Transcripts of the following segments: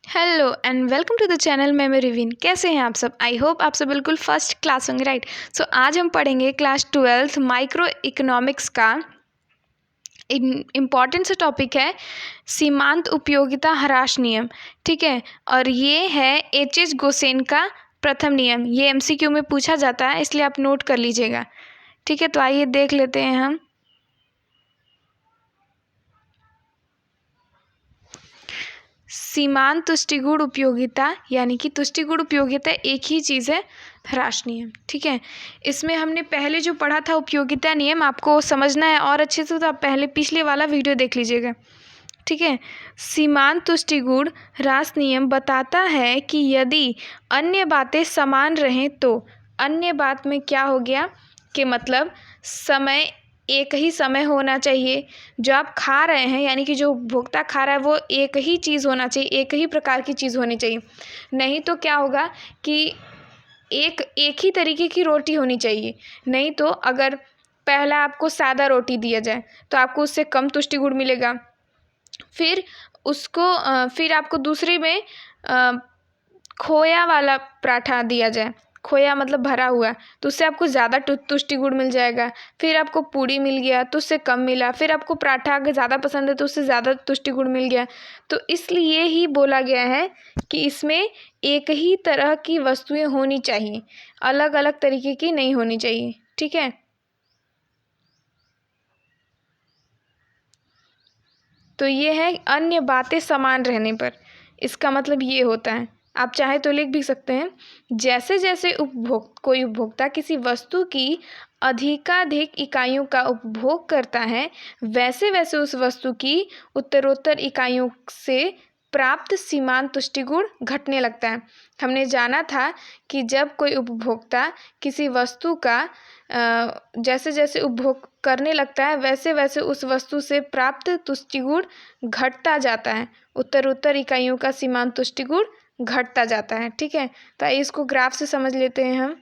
Hello and welcome to the channel मैं रिवीन। कैसे हैं आप सब? आई होप आप सब बिल्कुल फर्स्ट क्लास होंगे, राइट। सो आज हम पढ़ेंगे क्लास 12th माइक्रो इकोनॉमिक्स का इम्पॉर्टेंट सा टॉपिक है सीमांत उपयोगिता ह्रास नियम। ठीक है, और ये है एच गोसेन का प्रथम नियम। ये एमसीक्यू में पूछा जाता है, इसलिए आप नोट कर लीजिएगा। ठीक है, तो आइए देख लेते हैं हम। सीमांत तुष्टिगुण उपयोगिता यानी कि तुष्टिगुण उपयोगिता एक ही चीज़ है, ह्रास नियम। ठीक है, इसमें हमने पहले जो पढ़ा था उपयोगिता नियम, आपको समझना है और अच्छे से तो आप पहले पिछले वाला वीडियो देख लीजिएगा। ठीक है, सीमांत तुष्टिगुण ह्रास नियम बताता है कि यदि अन्य बातें समान रहें तो अन्य बात में क्या हो गया कि मतलब समय एक ही समय होना चाहिए। जो आप खा रहे हैं यानी कि जो उपभोक्ता खा रहा है वो एक ही चीज़ होना चाहिए, एक ही प्रकार की चीज़ होनी चाहिए। नहीं तो क्या होगा कि एक ही तरीके की रोटी होनी चाहिए। नहीं तो अगर पहला आपको सादा रोटी दिया जाए तो आपको उससे कम तुष्टि गुण मिलेगा। फिर फिर आपको दूसरे में खोया वाला पराठा दिया जाए, खोया मतलब भरा हुआ, तो उससे आपको ज़्यादा तुष्टि गुण मिल जाएगा। फिर आपको पूड़ी मिल गया तो उससे कम मिला। फिर आपको पराठा अगर ज़्यादा पसंद है तो उससे ज़्यादा तुष्टि गुण मिल गया। तो इसलिए ही बोला गया है कि इसमें एक ही तरह की वस्तुएं होनी चाहिए, अलग अलग तरीके की नहीं होनी चाहिए। ठीक है, तो ये है अन्य बातें समान रहने पर, इसका मतलब ये होता है। आप चाहे तो लिख भी सकते हैं, जैसे जैसे कोई उपभोक्ता किसी वस्तु की अधिकाधिक इकाइयों का उपभोग करता है, वैसे वैसे उस वस्तु की उत्तरोत्तर इकाइयों से प्राप्त सीमांत तुष्टि गुण घटने लगता है। हमने जाना था कि जब कोई उपभोक्ता किसी वस्तु का जैसे जैसे उपभोग करने लगता है वैसे वैसे उस वस्तु से प्राप्त तुष्टि गुण घटता जाता है, उत्तरोत्तर इकाइयों का सीमांत तुष्टि गुण घटता जाता है। ठीक है, तो आइए इसको ग्राफ से समझ लेते हैं हम।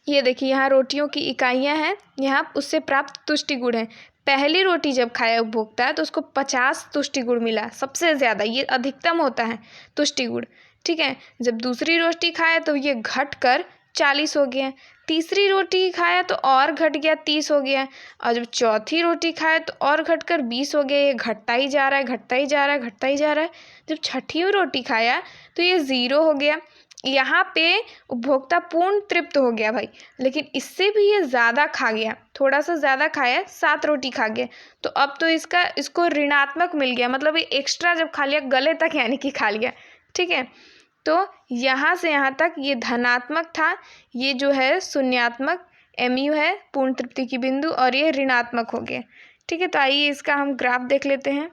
ये देखिए, यहाँ रोटियों की इकाइयाँ हैं, यहाँ उससे प्राप्त तुष्टि गुण है। पहली रोटी जब खाया उपभोक्ता है तो उसको 50 तुष्टि गुण मिला, सबसे ज़्यादा, ये अधिकतम होता है तुष्टि गुण। ठीक है, जब दूसरी रोटी खाया तो ये घट कर 40 हो गया। तीसरी रोटी खाया तो और घट गया, 30 हो गया। और जब चौथी रोटी खाया तो और घट कर 20 हो गया। ये घटता ही जा रहा है, घटता ही जा रहा है, घटता ही जा रहा है। जब छठी रोटी खाया तो ये 0 हो गया। यहाँ पे उपभोक्ता पूर्ण तृप्त हो गया भाई, लेकिन इससे भी ये ज़्यादा खा गया, थोड़ा सा ज़्यादा खाया, 7 रोटी खा गया। तो अब तो इसको ऋणात्मक मिल गया, मतलब ये एक्स्ट्रा जब खा लिया गले तक यानी कि खा लिया। ठीक है, तो यहाँ से यहाँ तक ये धनात्मक था, ये जो है शून्यात्मक MU है, पूर्ण तृप्ति की बिंदु, और ये ऋणात्मक हो गया। ठीक है, तो आइए इसका हम ग्राफ देख लेते हैं।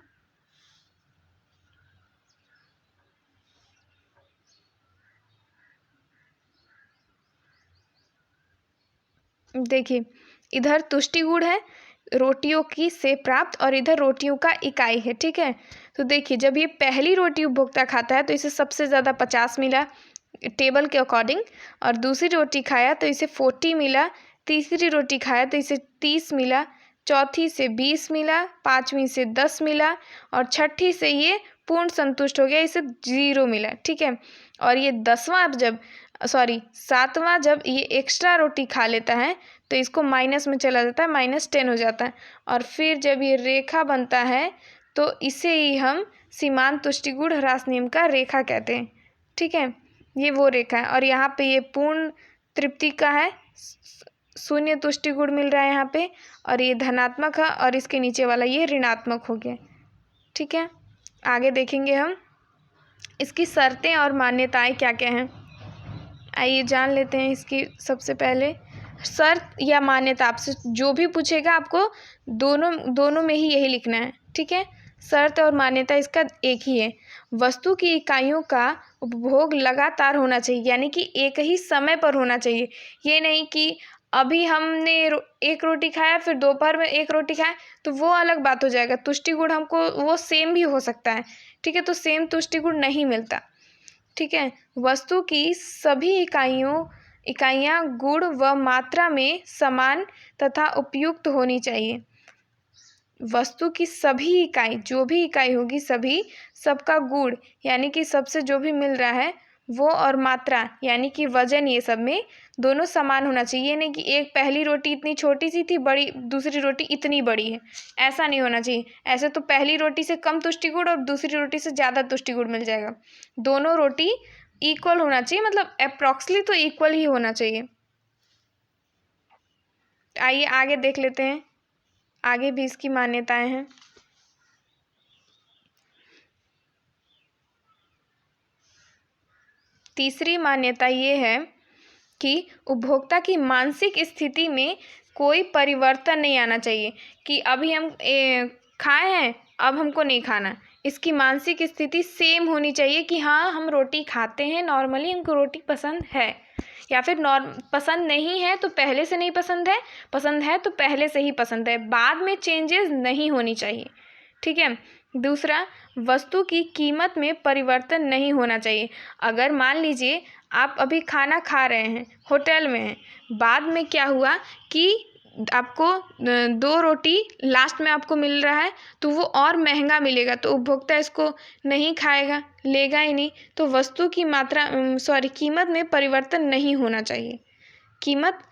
देखिए, इधर तुष्टि गुण है रोटियों की से प्राप्त, और इधर रोटियों का इकाई है। ठीक है, तो देखिए, जब ये पहली रोटी उपभोक्ता खाता है तो इसे सबसे ज़्यादा 50 मिला टेबल के अकॉर्डिंग, और दूसरी रोटी खाया तो इसे 40 मिला, तीसरी रोटी खाया तो इसे 30 मिला, चौथी से 20 मिला, पाँचवीं से 10 मिला, और छठी से ये पूर्ण संतुष्ट हो गया, इसे 0 मिला। ठीक है, और ये 7वां जब ये एक्स्ट्रा रोटी खा लेता है तो इसको माइनस में चला जाता है, -10 हो जाता है। और फिर जब ये रेखा बनता है तो इसे ही हम सीमांत तुष्टि गुण ह्रास नियम का रेखा कहते हैं। ठीक है, ये वो रेखा है, और यहाँ पे ये पूर्ण तृप्ति का है, शून्य तुष्टि गुण मिल रहा है यहाँ पे, और ये धनात्मक है, और इसके नीचे वाला ये ऋणात्मक हो गया। ठीक है, आगे देखेंगे हम इसकी शर्तें और मान्यताएं क्या क्या हैं। आइए जान लेते हैं इसकी। सबसे पहले शर्त या मान्यता, आपसे जो भी पूछेगा आपको दोनों दोनों में ही यही लिखना है। ठीक है, शर्त और मान्यता इसका एक ही है। वस्तु की इकाइयों का उपभोग लगातार होना चाहिए, यानी कि एक ही समय पर होना चाहिए। ये नहीं कि अभी हमने एक रोटी खाया फिर दोपहर में एक रोटी खाया, तो वो अलग बात हो जाएगा। तुष्टि गुण हमको वो सेम भी हो सकता है। ठीक है, तो सेम तुष्टि गुण नहीं मिलता। ठीक है, वस्तु की सभी इकाइयाँ गुण व मात्रा में समान तथा उपयुक्त होनी चाहिए। वस्तु की सभी इकाई, जो भी इकाई होगी सभी, सबका गुण यानी कि सबसे जो भी मिल रहा है वो, और मात्रा यानी कि वजन, ये सब में दोनों समान होना चाहिए। ये नहीं कि एक पहली रोटी इतनी छोटी सी थी, बड़ी दूसरी रोटी इतनी बड़ी है, ऐसा नहीं होना चाहिए। ऐसे तो पहली रोटी से कम तुष्टि गुण और दूसरी रोटी से ज़्यादा तुष्टि गुण मिल जाएगा। दोनों रोटी इक्वल होना चाहिए, मतलब अप्रॉक्सली तो इक्वल ही होना चाहिए। आइए आगे देख लेते हैं, आगे भी इसकी मान्यताएं हैं। तीसरी मान्यता ये है कि उपभोक्ता की मानसिक स्थिति में कोई परिवर्तन नहीं आना चाहिए कि अभी हम खाए हैं, अब हमको नहीं खाना। इसकी मानसिक स्थिति सेम होनी चाहिए कि हाँ हम रोटी खाते हैं, नॉर्मली हमको रोटी पसंद है, या फिर पसंद नहीं है तो पहले से नहीं पसंद है तो पहले से ही पसंद है, बाद में चेंजेस नहीं होनी चाहिए। ठीक है। दूसरा, वस्तु की कीमत में परिवर्तन नहीं होना चाहिए। अगर मान लीजिए आप अभी खाना खा रहे हैं, होटल में हैं, बाद में क्या हुआ कि आपको 2 रोटी लास्ट में आपको मिल रहा है तो वो और महंगा मिलेगा, तो उपभोक्ता इसको नहीं खाएगा, लेगा ही नहीं। तो वस्तु की कीमत में परिवर्तन नहीं होना चाहिए, कीमत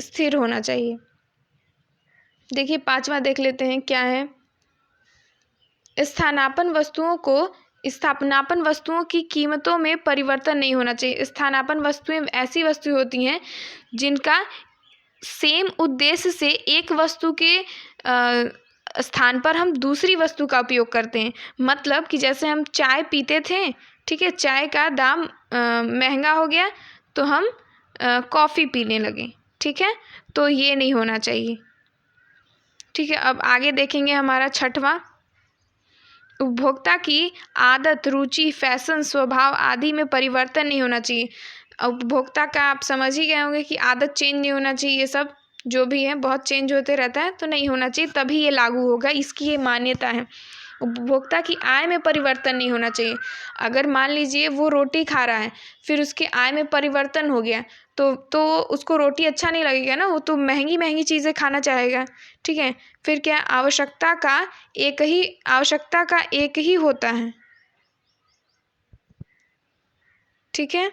स्थिर होना चाहिए। देखिए 5वां देख लेते हैं क्या है। स्थानापन्न वस्तुओं की कीमतों में परिवर्तन नहीं होना चाहिए। स्थानापन्न वस्तुएं ऐसी वस्तुएं होती हैं जिनका सेम उद्देश्य से एक वस्तु के स्थान पर हम दूसरी वस्तु का उपयोग करते हैं। मतलब कि जैसे हम चाय पीते थे, ठीक है, चाय का दाम महंगा हो गया तो हम कॉफ़ी पीने लगे, ठीक है, तो ये नहीं होना चाहिए। ठीक है। अब आगे देखेंगे हमारा 6वां, उपभोक्ता की आदत, रुचि, फैशन, स्वभाव आदि में परिवर्तन नहीं होना चाहिए। उपभोक्ता का आप समझ ही गए होंगे कि आदत चेंज नहीं होना चाहिए, ये सब जो भी है बहुत चेंज होते रहता है, तो नहीं होना चाहिए, तभी ये लागू होगा, इसकी ये मान्यता है। उपभोक्ता की आय में परिवर्तन नहीं होना चाहिए। अगर मान लीजिए वो रोटी खा रहा है, फिर उसकी आय में परिवर्तन हो गया तो उसको रोटी अच्छा नहीं लगेगा ना, वो तो महंगी महंगी चीज़ें खाना चाहेगा। ठीक है। फिर क्या, आवश्यकता का एक ही होता है। ठीक है।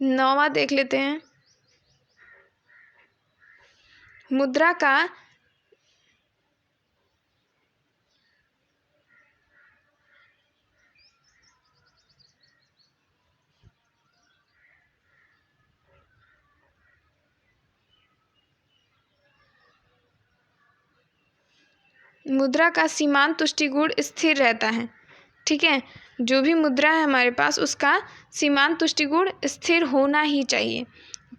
9वां देख लेते हैं। मुद्रा का सीमांत तुष्टि गुण स्थिर रहता है। ठीक है। जो भी मुद्रा है हमारे पास उसका सीमांत तुष्टि गुण स्थिर होना ही चाहिए।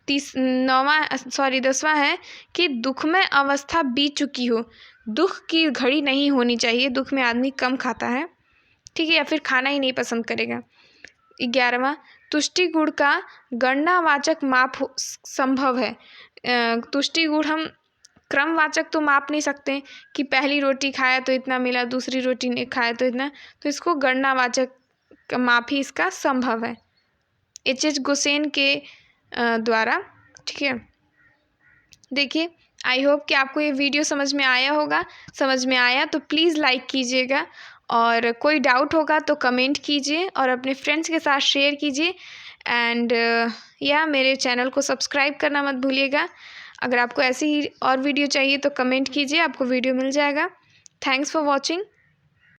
10वां है कि दुखमय अवस्था बीत चुकी हो। दुख की घड़ी नहीं होनी चाहिए, दुख में आदमी कम खाता है, ठीक है, या फिर खाना ही नहीं पसंद करेगा। 11वां, तुष्टि गुण का गणनावाचक माप संभव है। तुष्टि गुण हम क्रमवाचक तो माप नहीं सकते कि पहली रोटी खाया तो इतना मिला, दूसरी रोटी नहीं खाया तो इतना, तो इसको गणनावाचक माप ही इसका संभव है, H.H. गोसेन के द्वारा। ठीक है। देखिए, आई होप कि आपको ये वीडियो समझ में आया होगा। समझ में आया तो प्लीज़ लाइक कीजिएगा, और कोई डाउट होगा तो कमेंट कीजिए और अपने फ्रेंड्स के साथ शेयर कीजिए। एंड मेरे चैनल को सब्सक्राइब करना मत भूलिएगा। अगर आपको ऐसी ही और वीडियो चाहिए तो कमेंट कीजिए, आपको वीडियो मिल जाएगा। Thanks for watching.